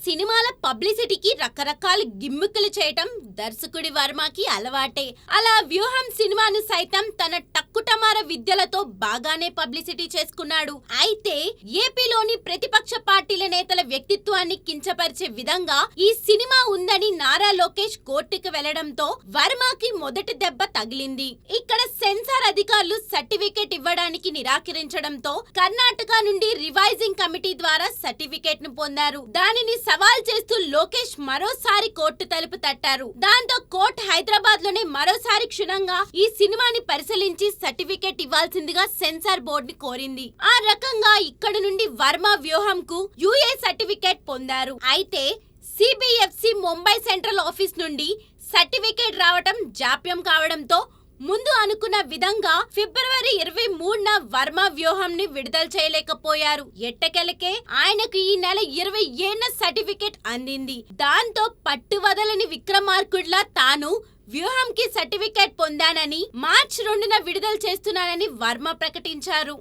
సినిమాల పబ్లిసిటీకి రకరకాల గిమ్మిక్కులు చేయటం దర్శకుడి వర్మకి అలవాటే. అలా వ్యూహం సినిమాను సైతం తన టక్కుటమార విద్యలతో బాగానే పబ్లిసిటీ చేసుకున్నాడు. అయితే ఏపీలోని ప్రతిపక్ష పార్టీల నేతల వ్యక్తిత్వాన్ని కించపరిచే విధంగా ఈ సినిమా ఉందని నారా లోకేష్ కోర్టుకు వెళ్లడంతో వర్మకి మొదటి దెబ్బ తగిలింది. ఇక్కడ సెన్సార్ అధికారులు సర్టిఫికేట్ ఇవ్వడానికి నిరాకరించడంతో కర్ణాటక నుండి రివైజింగ్ కమిటీ ద్వారా సర్టిఫికేట్ ను పొందారు. దానిని సవాల్ చేస్తూ లోకేష్ మరోసారి కోర్టు తలుపు తట్టారు. దాంతో కోర్టు హైదరాబాద్ లోనే మరోసారి క్షుణ్ణంగా ఈ సినిమాని పరిశీలించి సర్టిఫికేట్ ఇవ్వాల్సిందిగా సెన్సార్ బోర్డుని కోరింది. ఆ రకంగా ఇక్కడ నుండి వర్మ వ్యూహంకు యుఏ సర్టిఫికేట్ పొందారు. అయితే సిబిఎఫ్సి ముంబై సెంట్రల్ ఆఫీస్ నుండి సర్టిఫికేట్ రావటం జాప్యం కావడంతో ముందు అనుకున్న విధంగా ఫిబ్రవరి 23న వర్మ వ్యూహంని విడుదల చేయలేకపోయారు. ఎట్టకెలకే ఆయనకు ఈ నెల 27న సర్టిఫికేట్ అందింది. దాంతో పట్టువదలని విక్రమార్కుడిలా తాను వ్యూహంకి సర్టిఫికేట్ పొందానని మార్చి 2న విడుదల చేస్తున్నానని వర్మ ప్రకటించారు.